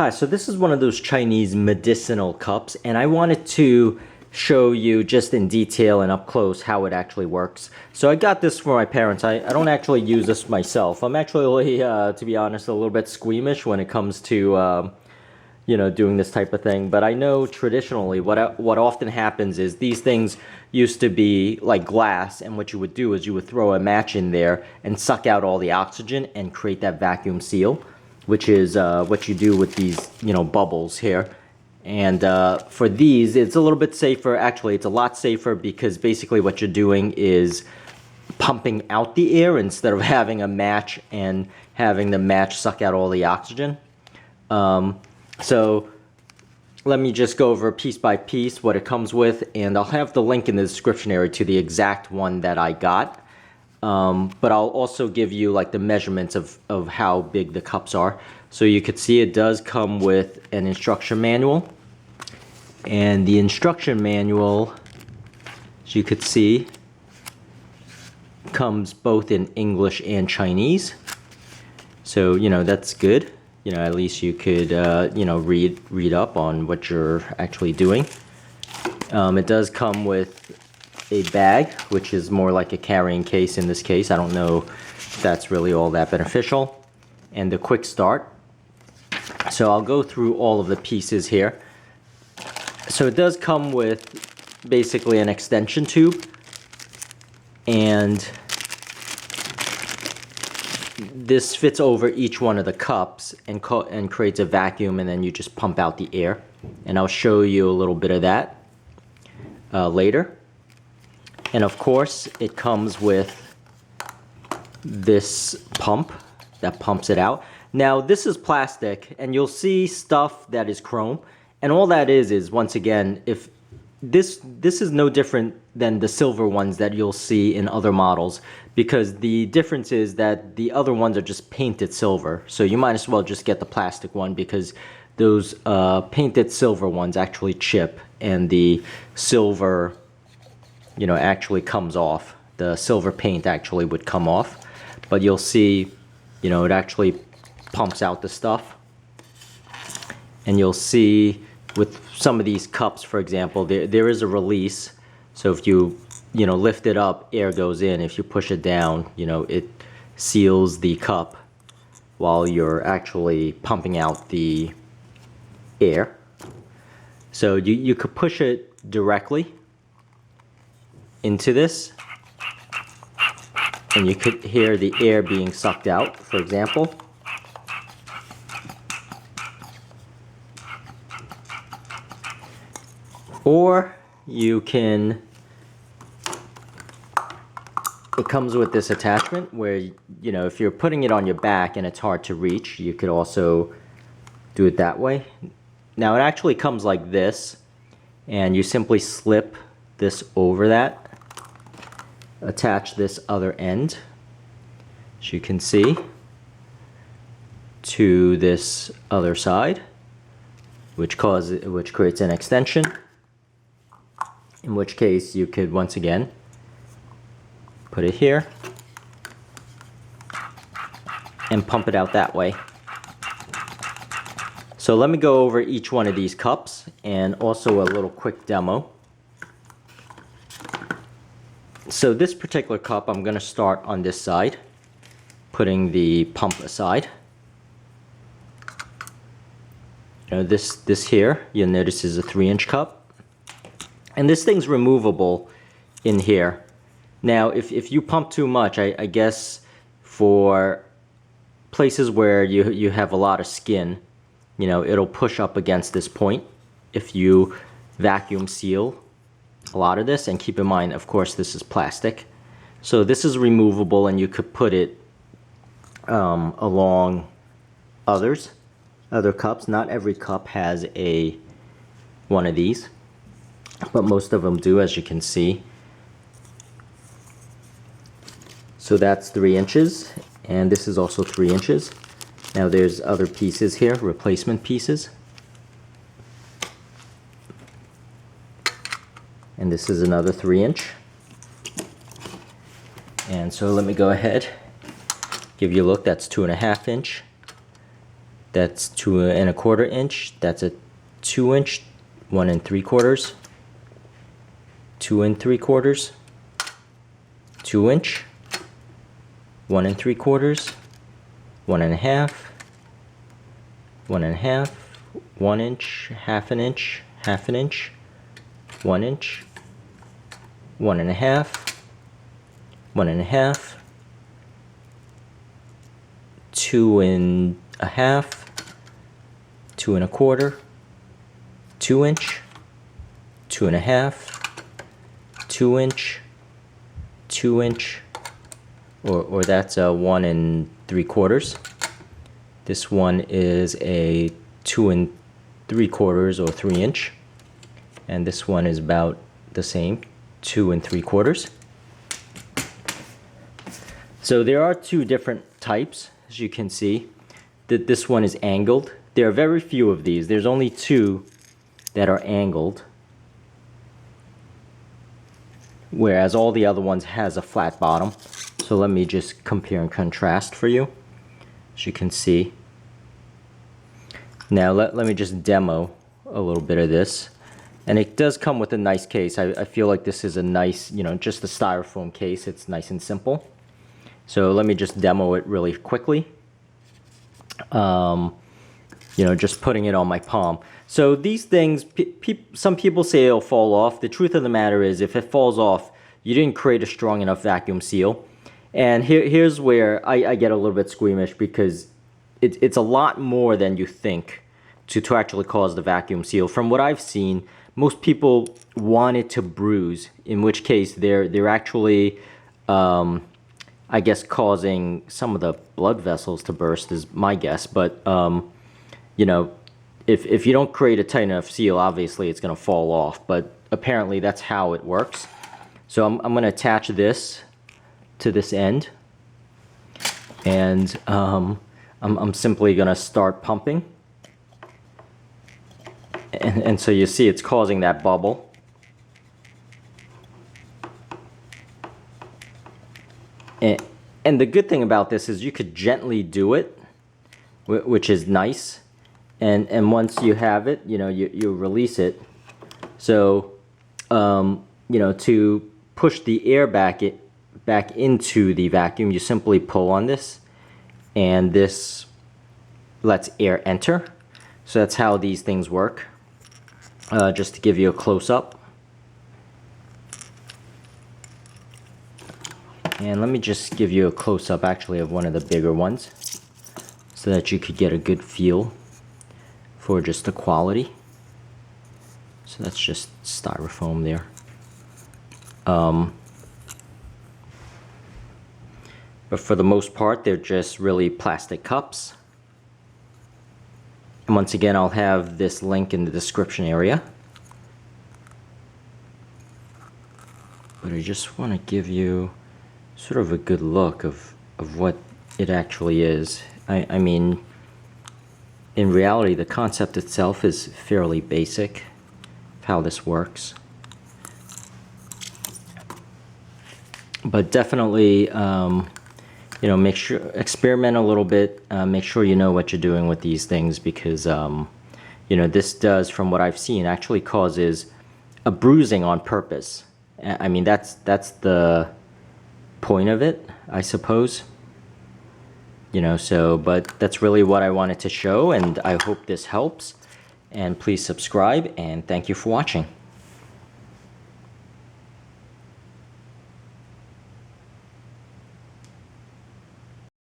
Hi, so this is one of those Chinese medicinal cups, and I wanted to show you just in detail and up close how it actually works. So I got this for my parents. I don't actually use this myself. I'm actually, to be honest, a little bit squeamish when it comes to, doing this type of thing. But I know traditionally what often happens is these things used to be like glass, and what you would do is you would throw a match in there and suck out all the oxygen and create that vacuum seal, which is what you do with these, bubbles here. And for these, it's a little bit safer. Actually, it's a lot safer because basically what you're doing is pumping out the air instead of having a match and having the match suck out all the oxygen. So let me just go over piece by piece what it comes with, and I'll have the link in the description area to the exact one that I got. But I'll also give you like the measurements of how big the cups are. So you could see it does come with an instruction manual. And the instruction manual, as you could see, comes both in English and Chinese. So, that's good. At least you could, read up on what you're actually doing. It does come with a bag, which is more like a carrying case in this case. I don't know if that's really all that beneficial. And the quick start. So I'll go through all of the pieces here. So it does come with basically an extension tube, and this fits over each one of the cups and creates a vacuum, and then you just pump out the air. And I'll show you a little bit of that later. And of course, it comes with this pump that pumps it out. Now, this is plastic, and you'll see stuff that is chrome. And all that is once again, if this is no different than the silver ones that you'll see in other models, because the difference is that the other ones are just painted silver. So you might as well just get the plastic one, because those painted silver ones actually chip, and the silver actually comes off. The silver paint actually would come off, but you'll see, it actually pumps out the stuff. And you'll see with some of these cups, for example, there is a release. So if you, lift it up, air goes in. If you push it down, it seals the cup while you're actually pumping out the air. So you could push it directly into this, and you could hear the air being sucked out, for example. Or you can, it comes with this attachment where, if you're putting it on your back and it's hard to reach, you could also do it that way. Now it actually comes like this, and you simply slip this over that, attach this other end, as you can see, to this other side, which creates an extension. In which case you could once again put it here and pump it out that way. So let me go over each one of these cups and also a little quick demo. So this particular cup, I'm going to start on this side, putting the pump aside. This here, you'll notice, is a 3-inch cup. And this thing's removable in here. Now, if you pump too much, I guess for places where you have a lot of skin, it'll push up against this point if you vacuum seal a lot of this. And keep in mind, of course, this is plastic. So this is removable, and you could put it along other cups. Not every cup has one of these, but most of them do, as you can see. So that's 3 inches, and this is also 3 inches. Now there's other pieces here, replacement pieces. And this is another 3-inch. And so let me go ahead, give you a look. That's 2.5 inch. That's 2¼ inch. That's a 2 inch, 1 3/4, 2 3/4, 2 inch, 1 3/4, 1½, 1½, 1 inch, ½ an inch, ½ an inch, 1 inch, 1½, 1½, 2 1/2, 2 1/4, 2 inch, 2 1/2, 2 inch, 2 inch, or that's a 1 3/4. This one is a 2 3/4 or 3 inch, and this one is about the same, 2 3/4. So there are two different types, as you can see. That this one is angled. There are very few of these. There's only two that are angled, whereas all the other ones has a flat bottom. So let me just compare and contrast for you, as you can see. Now let me just demo a little bit of this. And it does come with a nice case. I feel like this is a nice, just a styrofoam case. It's nice and simple. So let me just demo it really quickly. Just putting it on my palm. So these things, some people say it'll fall off. The truth of the matter is, if it falls off, you didn't create a strong enough vacuum seal. And here's where I get a little bit squeamish, because it's a lot more than you think to actually cause the vacuum seal. From what I've seen, most people want it to bruise, in which case they're actually, I guess, causing some of the blood vessels to burst is my guess. But if you don't create a tight enough seal, obviously it's going to fall off. But apparently that's how it works. So I'm going to attach this to this end, and I'm simply going to start pumping. And so you see it's causing that bubble. And the good thing about this is you could gently do it, which is nice. And once you have it, you release it. So, to push the air back into the vacuum, you simply pull on this, and this lets air enter. So that's how these things work. Just to give you a close-up. And let me just give you a close-up actually of one of the bigger ones, so that you could get a good feel for just the quality. So that's just styrofoam there. But for the most part, they're just really plastic cups. And once again, I'll have this link in the description area. But I just want to give you sort of a good look of what it actually is. I mean, in reality, the concept itself is fairly basic of how this works. But definitely, make sure, experiment a little bit, make sure you know what you're doing with these things, because, this does, from what I've seen, actually causes a bruising on purpose. I mean, that's the point of it, I suppose. But that's really what I wanted to show, and I hope this helps. And please subscribe, and thank you for watching.